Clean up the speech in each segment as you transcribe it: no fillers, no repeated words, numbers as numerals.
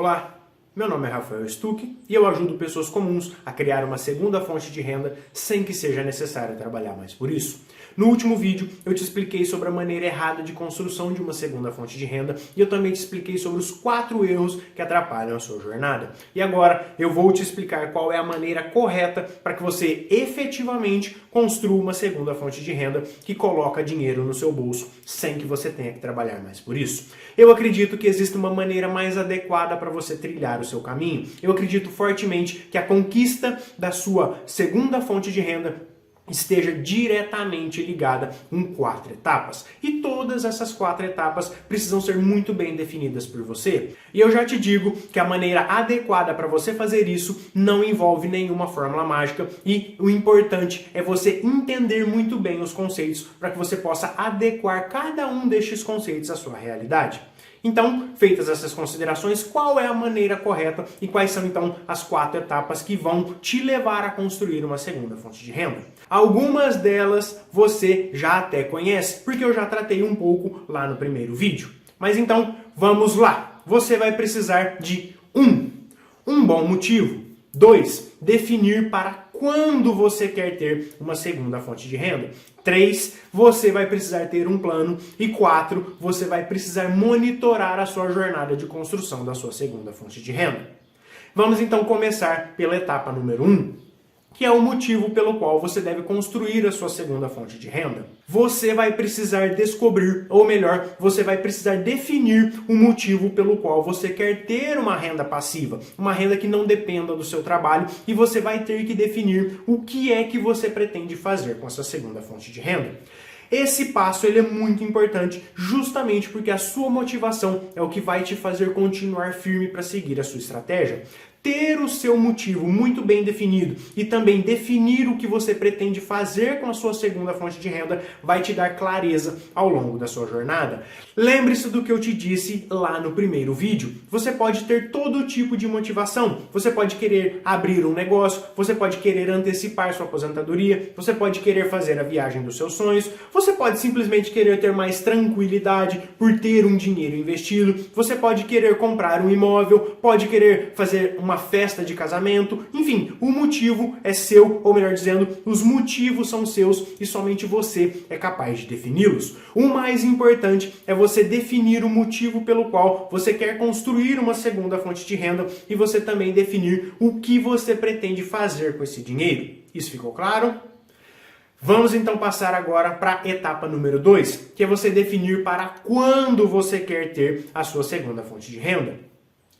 Olá, meu nome é Rafael Stuck e eu ajudo pessoas comuns a criar uma segunda fonte de renda sem que seja necessário trabalhar mais por isso. No último vídeo eu te expliquei sobre a maneira errada de construção de uma segunda fonte de renda e eu também te expliquei sobre os 4 erros que atrapalham a sua jornada. E agora eu vou te explicar qual é a maneira correta para que você efetivamente construa uma segunda fonte de renda que coloca dinheiro no seu bolso sem que você tenha que trabalhar mais por isso. Eu acredito que existe uma maneira mais adequada para você trilhar o seu caminho. Eu acredito fortemente que a conquista da sua segunda fonte de renda esteja diretamente ligada em 4 etapas. E todas essas 4 etapas precisam ser muito bem definidas por você. E eu já te digo que a maneira adequada para você fazer isso não envolve nenhuma fórmula mágica e o importante é você entender muito bem os conceitos para que você possa adequar cada um destes conceitos à sua realidade. Então, feitas essas considerações, qual é a maneira correta e quais são então as 4 etapas que vão te levar a construir uma segunda fonte de renda? Algumas delas você já até conhece, porque eu já tratei um pouco lá no primeiro vídeo. Mas então, vamos lá! Você vai precisar de um bom motivo. 2, definir para quando você quer ter uma segunda fonte de renda. 3, você vai precisar ter um plano. E 4, você vai precisar monitorar a sua jornada de construção da sua segunda fonte de renda. Vamos então começar pela etapa número 1. Que é o motivo pelo qual você deve construir a sua segunda fonte de renda. Você vai precisar descobrir, ou melhor, você vai precisar definir o motivo pelo qual você quer ter uma renda passiva, uma renda que não dependa do seu trabalho, e você vai ter que definir o que é que você pretende fazer com essa segunda fonte de renda. Esse passo ele é muito importante justamente porque a sua motivação é o que vai te fazer continuar firme para seguir a sua estratégia. Ter o seu motivo muito bem definido e também definir o que você pretende fazer com a sua segunda fonte de renda vai te dar clareza ao longo da sua jornada. Lembre-se do que eu te disse lá no primeiro vídeo. Você pode ter todo tipo de motivação. Você pode querer abrir um negócio, você pode querer antecipar sua aposentadoria, você pode querer fazer a viagem dos seus sonhos, você pode simplesmente querer ter mais tranquilidade por ter um dinheiro investido, você pode querer comprar um imóvel, pode querer fazer uma festa de casamento, enfim, o motivo é seu, ou melhor dizendo, os motivos são seus e somente você é capaz de defini-los. O mais importante é você definir o motivo pelo qual você quer construir uma segunda fonte de renda e você também definir o que você pretende fazer com esse dinheiro. Isso ficou claro? Vamos então passar agora para a etapa número 2, que é você definir para quando você quer ter a sua segunda fonte de renda.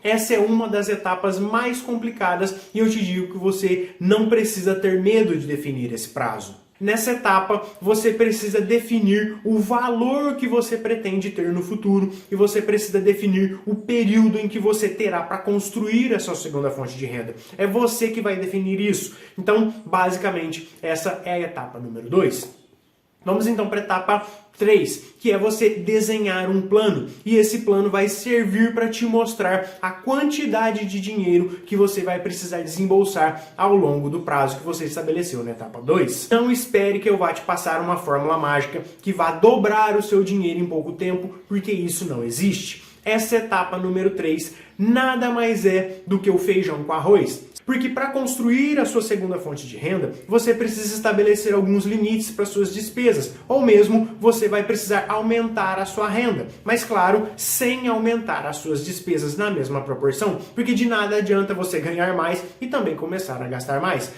Essa é uma das etapas mais complicadas e eu te digo que você não precisa ter medo de definir esse prazo. Nessa etapa, você precisa definir o valor que você pretende ter no futuro e você precisa definir o período em que você terá para construir a sua segunda fonte de renda. É você que vai definir isso. Então, basicamente, essa é a etapa número 2. Vamos então para a etapa 3, que é você desenhar um plano. E esse plano vai servir para te mostrar a quantidade de dinheiro que você vai precisar desembolsar ao longo do prazo que você estabeleceu na etapa 2. Não espere que eu vá te passar uma fórmula mágica que vá dobrar o seu dinheiro em pouco tempo, porque isso não existe. Essa etapa número 3 nada mais é do que o feijão com arroz. Porque para construir a sua segunda fonte de renda, você precisa estabelecer alguns limites para suas despesas, ou mesmo você vai precisar aumentar a sua renda. Mas claro, sem aumentar as suas despesas na mesma proporção, porque de nada adianta você ganhar mais e também começar a gastar mais.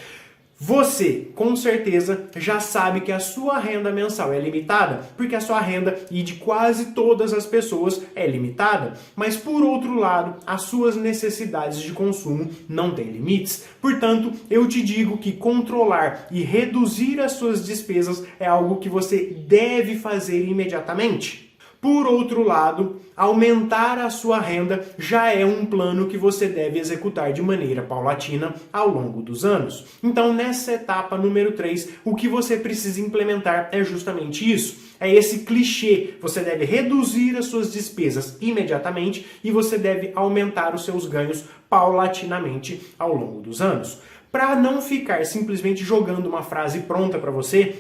Você, com certeza, já sabe que a sua renda mensal é limitada, porque a sua renda, e de quase todas as pessoas, é limitada. Mas, por outro lado, as suas necessidades de consumo não têm limites. Portanto, eu te digo que controlar e reduzir as suas despesas é algo que você deve fazer imediatamente. Por outro lado, aumentar a sua renda já é um plano que você deve executar de maneira paulatina ao longo dos anos. Então, nessa etapa número 3, o que você precisa implementar é justamente isso. É esse clichê. Você deve reduzir as suas despesas imediatamente e você deve aumentar os seus ganhos paulatinamente ao longo dos anos. Para não ficar simplesmente jogando uma frase pronta para você,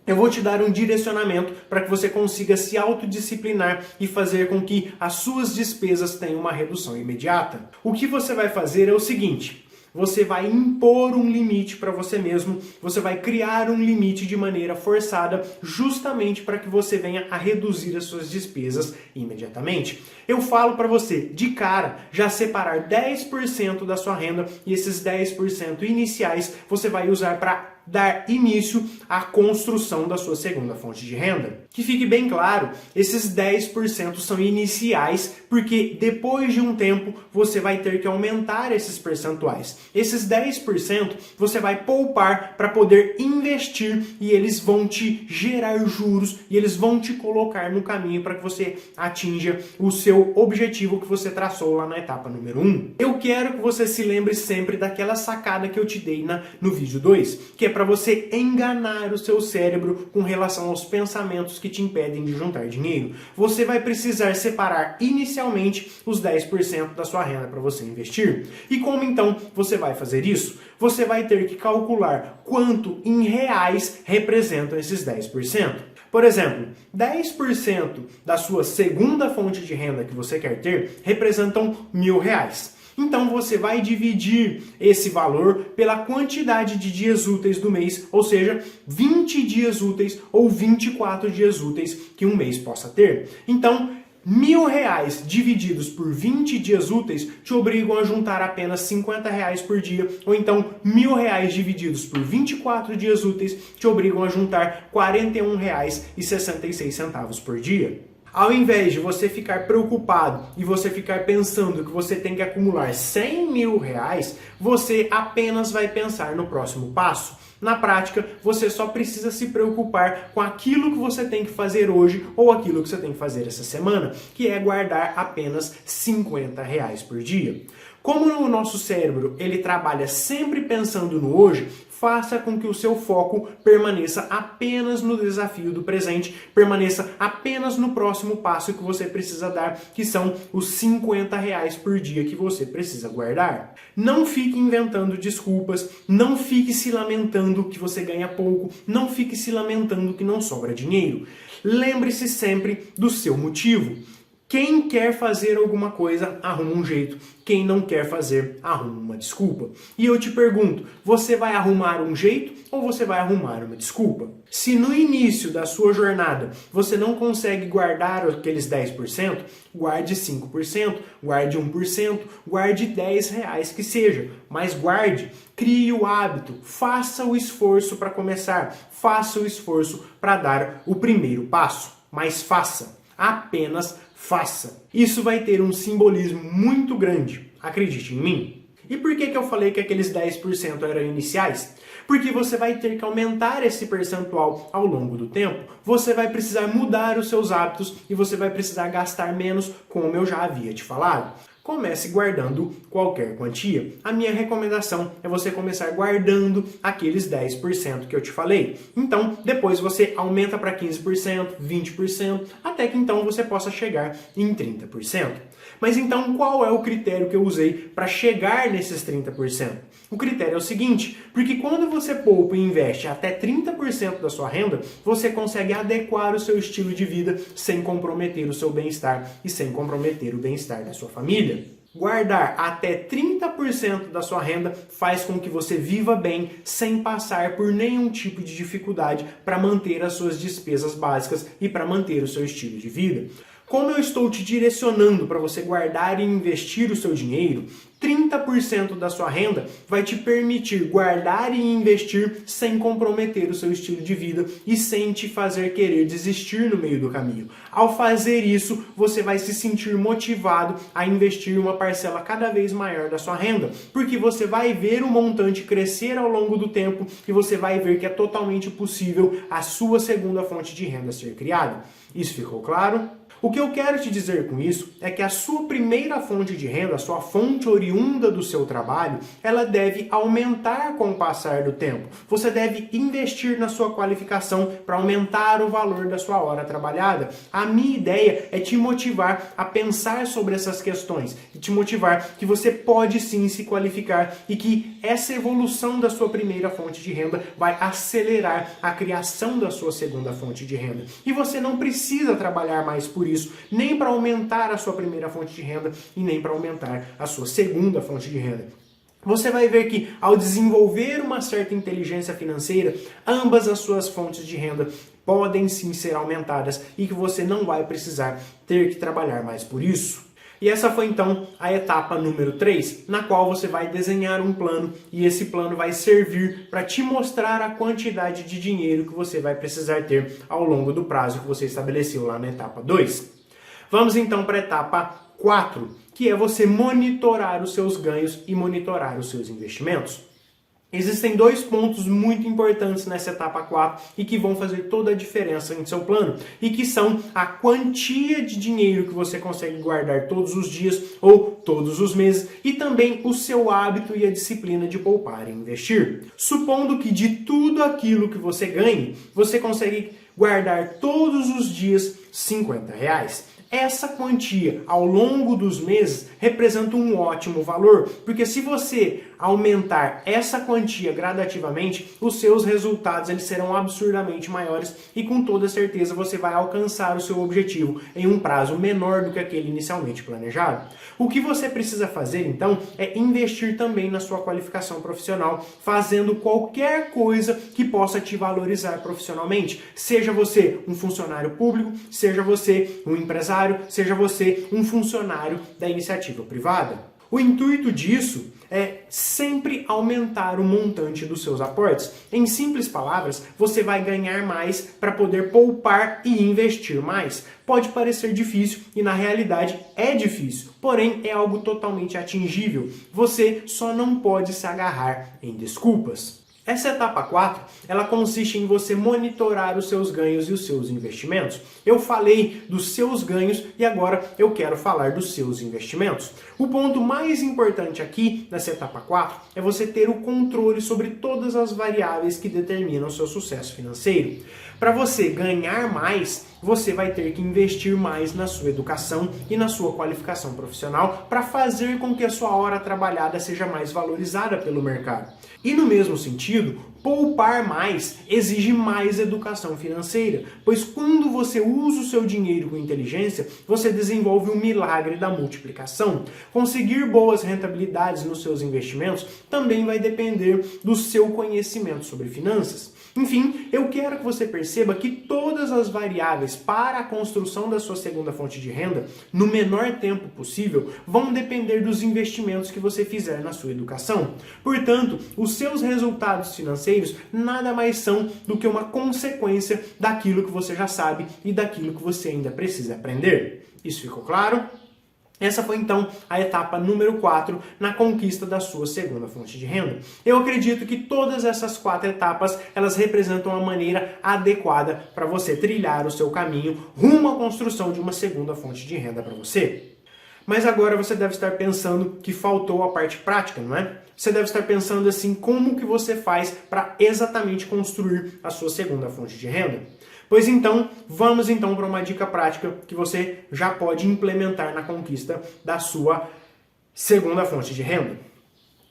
eu vou te dar um direcionamento para que você consiga se autodisciplinar e fazer com que as suas despesas tenham uma redução imediata. O que você vai fazer é o seguinte: você vai impor um limite para você mesmo, você vai criar um limite de maneira forçada, justamente para que você venha a reduzir as suas despesas imediatamente. Eu falo para você, de cara, já separar 10% da sua renda, e esses 10% iniciais você vai usar para dar início à construção da sua segunda fonte de renda. Que fique bem claro, esses 10% são iniciais, porque depois de um tempo você vai ter que aumentar esses percentuais. Esses 10% você vai poupar para poder investir, e eles vão te gerar juros e eles vão te colocar no caminho para que você atinja o seu objetivo que você traçou lá na etapa número 1. Eu quero que você se lembre sempre daquela sacada que eu te dei no vídeo 2, que é para você enganar o seu cérebro com relação aos pensamentos que te impedem de juntar dinheiro. Você vai precisar separar inicialmente os 10% da sua renda para você investir. E como então você vai fazer isso? Você vai ter que calcular quanto em reais representam esses 10%. Por exemplo, 10% da sua segunda fonte de renda que você quer ter representam R$1.000. Então você vai dividir esse valor pela quantidade de dias úteis do mês, ou seja, 20 dias úteis ou 24 dias úteis que um mês possa ter. Então, R$1.000 divididos por 20 dias úteis te obrigam a juntar apenas R$50 por dia, ou então R$1.000 divididos por 24 dias úteis te obrigam a juntar R$41,66 por dia. Ao invés de você ficar preocupado e você ficar pensando que você tem que acumular R$100.000, você apenas vai pensar no próximo passo. Na prática, você só precisa se preocupar com aquilo que você tem que fazer hoje ou aquilo que você tem que fazer essa semana, que é guardar apenas R$50 por dia. Como o nosso cérebro ele trabalha sempre pensando no hoje, faça com que o seu foco permaneça apenas no desafio do presente, permaneça apenas no próximo passo que você precisa dar, que são os R$50 por dia que você precisa guardar. Não fique inventando desculpas, não fique se lamentando que você ganha pouco, não fique se lamentando que não sobra dinheiro. Lembre-se sempre do seu motivo. Quem quer fazer alguma coisa, arruma um jeito. Quem não quer fazer, arruma uma desculpa. E eu te pergunto, você vai arrumar um jeito ou você vai arrumar uma desculpa? Se no início da sua jornada você não consegue guardar aqueles 10%, guarde 5%, guarde 1%, guarde R$10 que seja. Mas guarde, crie o hábito, faça o esforço para começar, faça o esforço para dar o primeiro passo. Mas faça, apenas faça. Isso vai ter um simbolismo muito grande, acredite em mim. E por que eu falei que aqueles 10% eram iniciais? Porque você vai ter que aumentar esse percentual ao longo do tempo, você vai precisar mudar os seus hábitos e você vai precisar gastar menos, como eu já havia te falado. Comece guardando qualquer quantia. A minha recomendação é você começar guardando aqueles 10% que eu te falei. Então, depois você aumenta para 15%, 20%, até que então você possa chegar em 30%. Mas então, qual é o critério que eu usei para chegar nesses 30%? O critério é o seguinte, porque quando você poupa e investe até 30% da sua renda, você consegue adequar o seu estilo de vida sem comprometer o seu bem-estar e sem comprometer o bem-estar da sua família. Guardar até 30% da sua renda faz com que você viva bem sem passar por nenhum tipo de dificuldade para manter as suas despesas básicas e para manter o seu estilo de vida. Como eu estou te direcionando para você guardar e investir o seu dinheiro, 30% da sua renda vai te permitir guardar e investir sem comprometer o seu estilo de vida e sem te fazer querer desistir no meio do caminho. Ao fazer isso, você vai se sentir motivado a investir uma parcela cada vez maior da sua renda, porque você vai ver o montante crescer ao longo do tempo e você vai ver que é totalmente possível a sua segunda fonte de renda ser criada. Isso ficou claro? O que eu quero te dizer com isso é que a sua primeira fonte de renda, a sua fonte oriunda do seu trabalho, ela deve aumentar com o passar do tempo. Você deve investir na sua qualificação para aumentar o valor da sua hora trabalhada. A minha ideia é te motivar a pensar sobre essas questões e te motivar que você pode sim se qualificar e que essa evolução da sua primeira fonte de renda vai acelerar a criação da sua segunda fonte de renda. E você não precisa trabalhar mais por isso, nem para aumentar a sua primeira fonte de renda e nem para aumentar a sua segunda fonte de renda. Você vai ver que ao desenvolver uma certa inteligência financeira, ambas as suas fontes de renda podem sim ser aumentadas e que você não vai precisar ter que trabalhar mais por isso. E essa foi então a etapa número 3, na qual você vai desenhar um plano e esse plano vai servir para te mostrar a quantidade de dinheiro que você vai precisar ter ao longo do prazo que você estabeleceu lá na etapa 2. Vamos então para a etapa 4, que é você monitorar os seus ganhos e monitorar os seus investimentos. Existem 2 pontos muito importantes nessa etapa 4 e que vão fazer toda a diferença em seu plano, e que são a quantia de dinheiro que você consegue guardar todos os dias ou todos os meses e também o seu hábito e a disciplina de poupar e investir. Supondo que de tudo aquilo que você ganhe, você consegue guardar todos os dias R$50. Essa quantia ao longo dos meses representa um ótimo valor, porque se você aumentar essa quantia gradativamente, os seus resultados eles serão absurdamente maiores e com toda certeza você vai alcançar o seu objetivo em um prazo menor do que aquele inicialmente planejado. O que você precisa fazer então é investir também na sua qualificação profissional, fazendo qualquer coisa que possa te valorizar profissionalmente, seja você um funcionário público, seja você um empresário, seja você um funcionário da iniciativa privada. O intuito disso é sempre aumentar o montante dos seus aportes. Em simples palavras, você vai ganhar mais para poder poupar e investir mais. Pode parecer difícil e na realidade é difícil, porém é algo totalmente atingível. Você só não pode se agarrar em desculpas. Essa etapa 4, ela consiste em você monitorar os seus ganhos e os seus investimentos. Eu falei dos seus ganhos e agora eu quero falar dos seus investimentos. O ponto mais importante aqui nessa etapa 4 é você ter o controle sobre todas as variáveis que determinam o seu sucesso financeiro. Para você ganhar mais, você vai ter que investir mais na sua educação e na sua qualificação profissional para fazer com que a sua hora trabalhada seja mais valorizada pelo mercado. E no mesmo sentido, poupar mais exige mais educação financeira, pois quando você usa o seu dinheiro com inteligência, você desenvolve o milagre da multiplicação. Conseguir boas rentabilidades nos seus investimentos também vai depender do seu conhecimento sobre finanças. Enfim, eu quero que você perceba que todas as variáveis para a construção da sua segunda fonte de renda, no menor tempo possível, vão depender dos investimentos que você fizer na sua educação. Portanto, os seus resultados financeiros nada mais são do que uma consequência daquilo que você já sabe e daquilo que você ainda precisa aprender. Isso ficou claro? Essa foi então a etapa número 4 na conquista da sua segunda fonte de renda. Eu acredito que todas essas 4 etapas elas representam uma maneira adequada para você trilhar o seu caminho rumo à construção de uma segunda fonte de renda para você. Mas agora você deve estar pensando que faltou a parte prática, não é? Você deve estar pensando assim, como que você faz para exatamente construir a sua segunda fonte de renda? Pois então, vamos então para uma dica prática que você já pode implementar na conquista da sua segunda fonte de renda.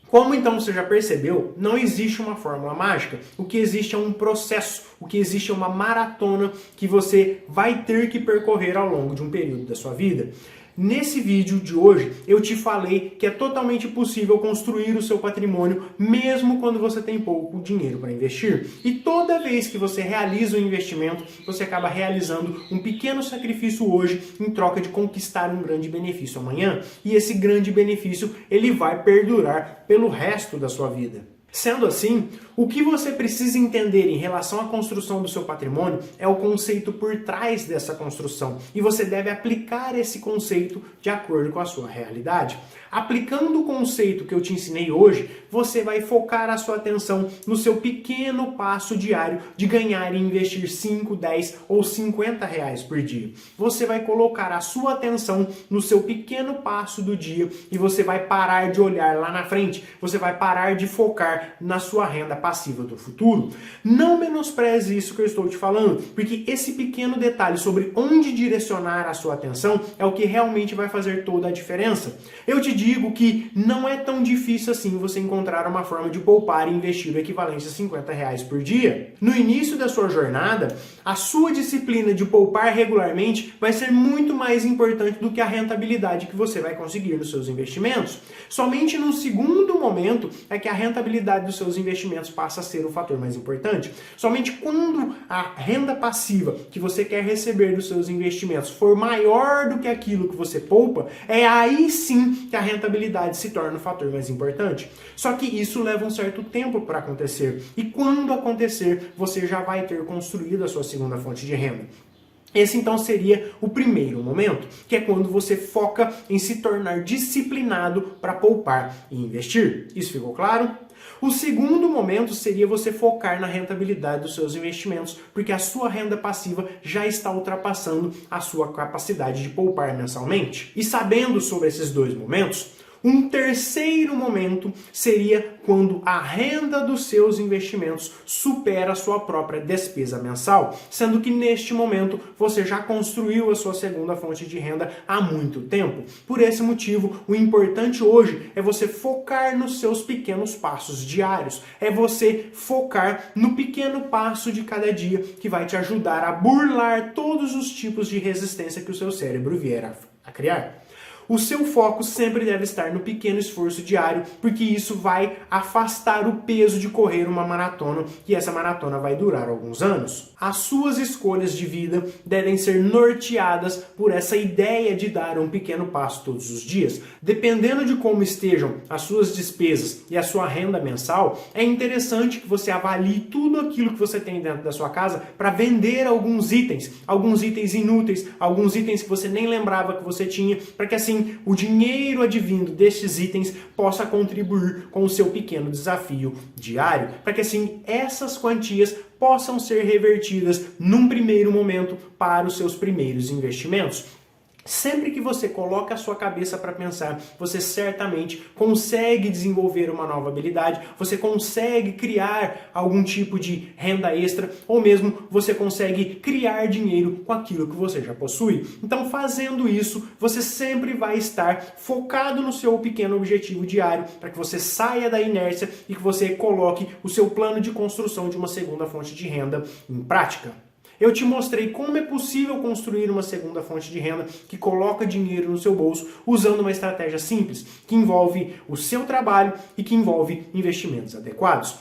Como então você já percebeu, não existe uma fórmula mágica. O que existe é um processo, o que existe é uma maratona que você vai ter que percorrer ao longo de um período da sua vida. Nesse vídeo de hoje, eu te falei que é totalmente possível construir o seu patrimônio mesmo quando você tem pouco dinheiro para investir. E toda vez que você realiza um investimento, você acaba realizando um pequeno sacrifício hoje em troca de conquistar um grande benefício amanhã. E esse grande benefício, ele vai perdurar pelo resto da sua vida. Sendo assim, o que você precisa entender em relação à construção do seu patrimônio é o conceito por trás dessa construção, e você deve aplicar esse conceito de acordo com a sua realidade. Aplicando o conceito que eu te ensinei hoje, você vai focar a sua atenção no seu pequeno passo diário de ganhar e investir 5, 10 ou 50 reais por dia. Você vai colocar a sua atenção no seu pequeno passo do dia e você vai parar de olhar lá na frente, você vai parar de focar na sua renda passiva do futuro. Não menospreze isso que eu estou te falando, porque esse pequeno detalhe sobre onde direcionar a sua atenção é o que realmente vai fazer toda a diferença. Eu te digo que não é tão difícil assim você encontrar uma forma de poupar e investir o equivalente a 50 reais por dia. No início da sua jornada, a sua disciplina de poupar regularmente vai ser muito mais importante do que a rentabilidade que você vai conseguir nos seus investimentos. Somente no segundo momento é que a rentabilidade dos seus investimentos passa a ser o fator mais importante. Somente quando a renda passiva que você quer receber dos seus investimentos for maior do que aquilo que você poupa, é aí sim que a rentabilidade se torna o fator mais importante. Só que isso leva um certo tempo para acontecer. E quando acontecer, você já vai ter construído a sua segunda fonte de renda. Esse então seria o primeiro momento, que é quando você foca em se tornar disciplinado para poupar e investir. Isso ficou claro? O segundo momento seria você focar na rentabilidade dos seus investimentos, porque a sua renda passiva já está ultrapassando a sua capacidade de poupar mensalmente. E sabendo sobre esses dois momentos, um terceiro momento seria quando a renda dos seus investimentos supera a sua própria despesa mensal, sendo que neste momento você já construiu a sua segunda fonte de renda há muito tempo. Por esse motivo, o importante hoje é você focar nos seus pequenos passos diários, é você focar no pequeno passo de cada dia que vai te ajudar a burlar todos os tipos de resistência que o seu cérebro vier a criar. O seu foco sempre deve estar no pequeno esforço diário, porque isso vai afastar o peso de correr uma maratona, e essa maratona vai durar alguns anos. As suas escolhas de vida devem ser norteadas por essa ideia de dar um pequeno passo todos os dias. Dependendo de como estejam as suas despesas e a sua renda mensal, é interessante que você avalie tudo aquilo que você tem dentro da sua casa para vender alguns itens inúteis, alguns itens que você nem lembrava que você tinha, para que assim o dinheiro advindo destes itens possa contribuir com o seu pequeno desafio diário, para que assim essas quantias possam ser revertidas num primeiro momento para os seus primeiros investimentos. Sempre que você coloca a sua cabeça para pensar, você certamente consegue desenvolver uma nova habilidade, você consegue criar algum tipo de renda extra, ou mesmo você consegue criar dinheiro com aquilo que você já possui. Então, fazendo isso, você sempre vai estar focado no seu pequeno objetivo diário, para que você saia da inércia e que você coloque o seu plano de construção de uma segunda fonte de renda em prática. Eu te mostrei como é possível construir uma segunda fonte de renda que coloca dinheiro no seu bolso usando uma estratégia simples, que envolve o seu trabalho e que envolve investimentos adequados.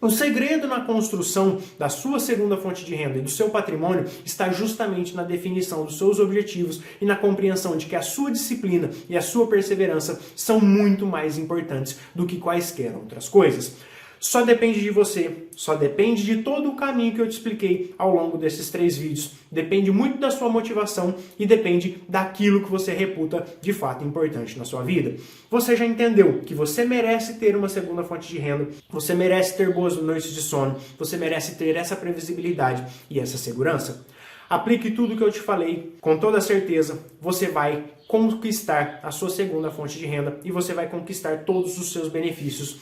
O segredo na construção da sua segunda fonte de renda e do seu patrimônio está justamente na definição dos seus objetivos e na compreensão de que a sua disciplina e a sua perseverança são muito mais importantes do que quaisquer outras coisas. Só depende de você, só depende de todo o caminho que eu te expliquei ao longo desses 3 vídeos. Depende muito da sua motivação e depende daquilo que você reputa de fato importante na sua vida. Você já entendeu que você merece ter uma segunda fonte de renda, você merece ter boas noites de sono, você merece ter essa previsibilidade e essa segurança? Aplique tudo o que eu te falei, com toda certeza você vai conquistar a sua segunda fonte de renda e você vai conquistar todos os seus benefícios,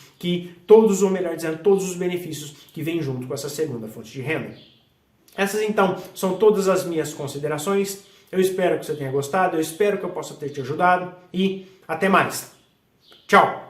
todos os benefícios que vêm junto com essa segunda fonte de renda. Essas então são todas as minhas considerações. Eu espero que você tenha gostado, eu espero que eu possa ter te ajudado e até mais. Tchau!